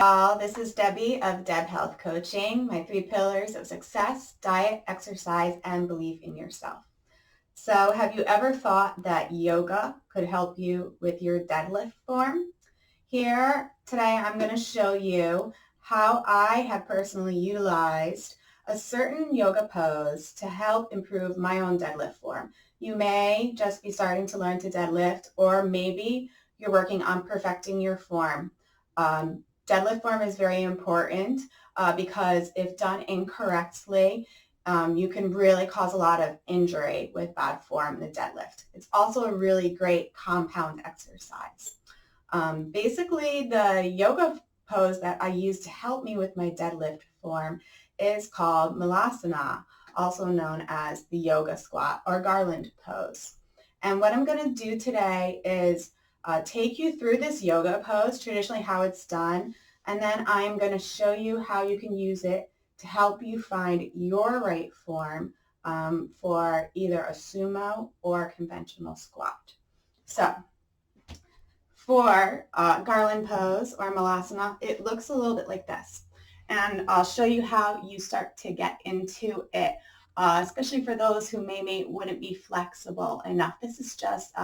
All, this is Debbie of D.E.B Health Coaching, my 3 pillars of success: diet, exercise, and belief in yourself. So have you ever thought that yoga could help you with your deadlift form? Here today I'm going to show you how I have personally utilized a certain yoga pose to help improve my own deadlift form. You may just be starting to learn to deadlift, or maybe you're working on perfecting your form. Deadlift form is very important because if done incorrectly, you can really cause a lot of injury with bad form in the deadlift. It's also a really great compound exercise. Basically, the yoga pose that I use to help me with my deadlift form is called Malasana, also known as the yoga squat or garland pose. And what I'm going to do today is take you through this yoga pose, traditionally how it's done, and then I'm going to show you how you can use it to help you find your right form for either a sumo or a conventional squat. So for garland pose or Malasana, it looks a little bit like this. And I'll show you how you start to get into it, especially for those who maybe wouldn't be flexible enough. This is just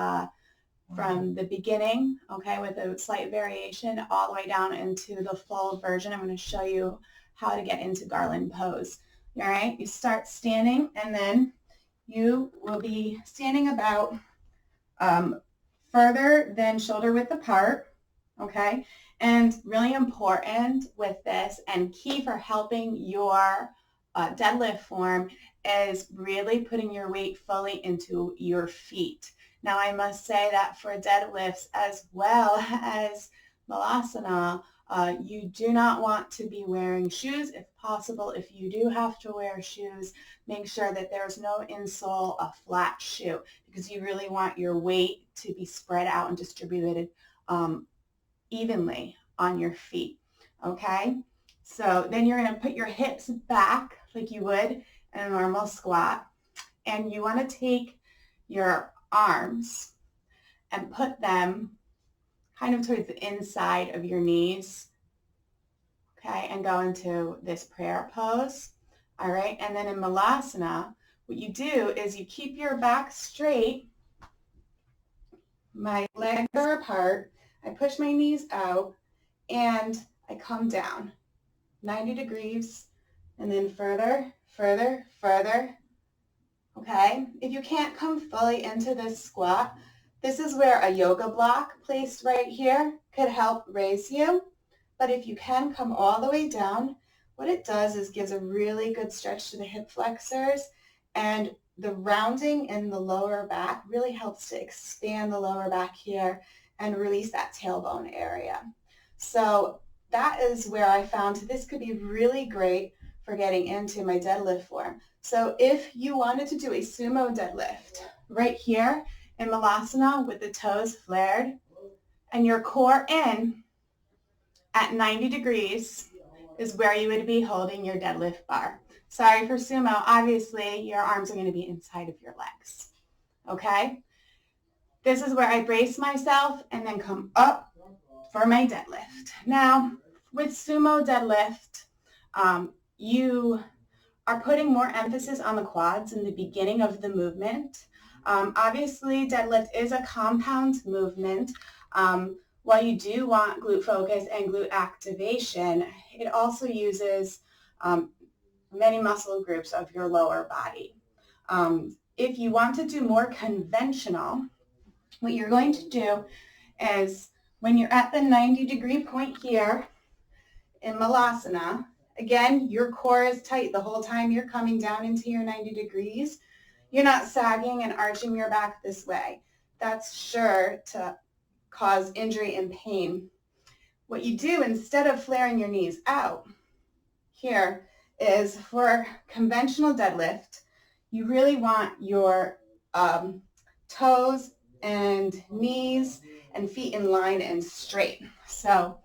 from the beginning, okay, with a slight variation all the way down into the full version. I'm going to show you how to get into garland pose. All right, you start standing, and then you will be standing about further than shoulder width apart, okay? And really important with this and key for helping your deadlift form is really putting your weight fully into your feet. Now, I must say that for deadlifts as well as Malasana, you do not want to be wearing shoes. If possible, if you do have to wear shoes, make sure that there's no insole, a flat shoe, because you really want your weight to be spread out and distributed evenly on your feet, okay? So then you're going to put your hips back like you would in a normal squat, and you want to take your arms and put them kind of towards the inside of your knees, okay, and go into this prayer pose, all right? And then in Malasana, what you do is you keep your back straight, my legs are apart, I push my knees out, and I come down 90 degrees, and then further, further, further, okay? If you can't come fully into this squat, this is where a yoga block placed right here could help raise you. But if you can come all the way down, what it does is gives a really good stretch to the hip flexors, and the rounding in the lower back really helps to expand the lower back here and release that tailbone area. So that is where I found this could be really great for getting into my deadlift form. So if you wanted to do a sumo deadlift right here in Malasana with the toes flared and your core in at 90 degrees is where you would be holding your deadlift bar. Sorry for sumo, obviously your arms are going to be inside of your legs, okay? This is where I brace myself and then come up for my deadlift. Now, with sumo deadlift, you are putting more emphasis on the quads in the beginning of the movement. Obviously, deadlift is a compound movement. While you do want glute focus and glute activation, it also uses many muscle groups of your lower body. If you want to do more conventional, what you're going to do is when you're at the 90-degree point here in Malasana, again, your core is tight the whole time you're coming down into your 90 degrees. You're not sagging and arching your back this way. That's sure to cause injury and pain. What you do instead of flaring your knees out here is for conventional deadlift, you really want your toes and knees and feet in line and straight. So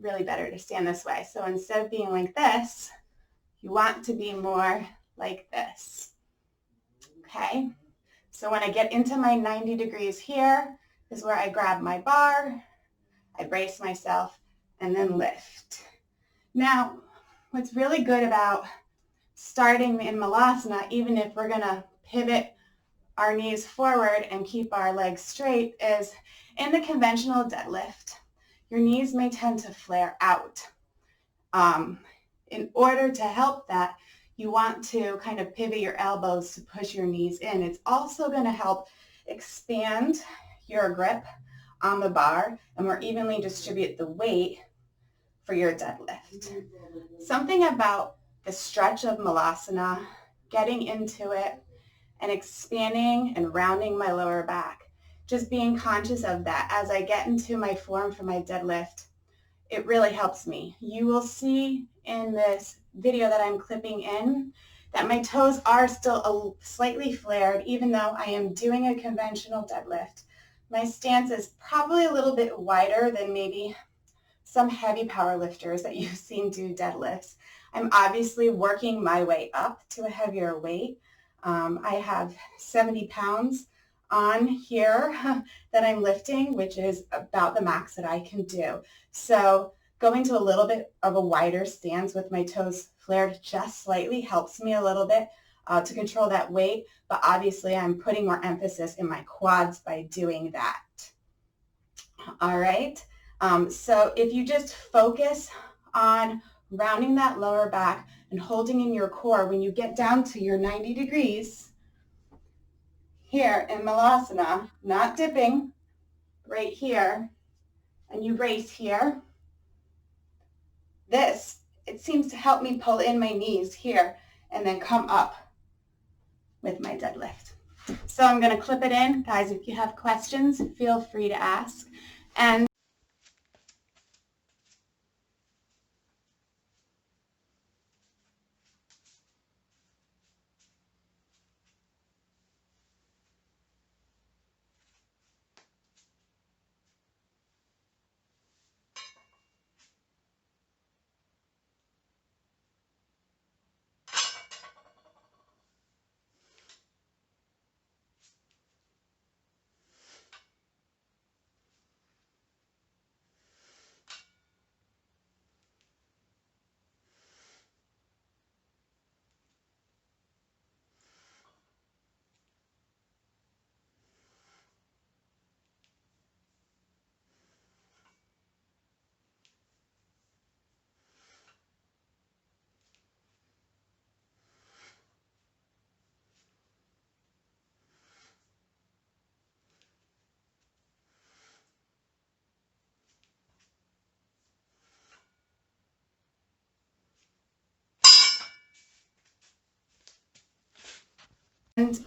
really better to stand this way. So instead of being like this, you want to be more like this. Okay? So when I get into my 90 degrees here is where I grab my bar, I brace myself, and then lift. Now, what's really good about starting in Malasana, even if we're gonna pivot our knees forward and keep our legs straight, is in the conventional deadlift, your knees may tend to flare out. In order to help that, you want to kind of pivot your elbows to push your knees in. It's also going to help expand your grip on the bar and more evenly distribute the weight for your deadlift. Something about the stretch of Malasana, getting into it and expanding and rounding my lower back, just being conscious of that as I get into my form for my deadlift, it really helps me. You will see in this video that I'm clipping in that my toes are still slightly flared, even though I am doing a conventional deadlift. My stance is probably a little bit wider than maybe some heavy power lifters that you've seen do deadlifts. I'm obviously working my way up to a heavier weight. I have 70 pounds on here that I'm lifting, which is about the max that I can do. So going to a little bit of a wider stance with my toes flared just slightly helps me a little bit to control that weight, but obviously I'm putting more emphasis in my quads by doing that. All right, so if you just focus on rounding that lower back and holding in your core, when you get down to your 90 degrees, here in Malasana, not dipping, right here, and you brace here. This, it seems to help me pull in my knees here and then come up with my deadlift. So I'm going to clip it in. Guys, if you have questions, feel free to ask. And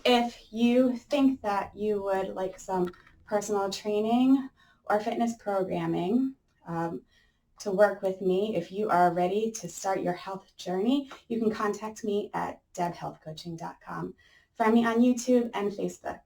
if you think that you would like some personal training or fitness programming to work with me, if you are ready to start your health journey, you can contact me at debhealthcoaching.com. Find me on YouTube and Facebook.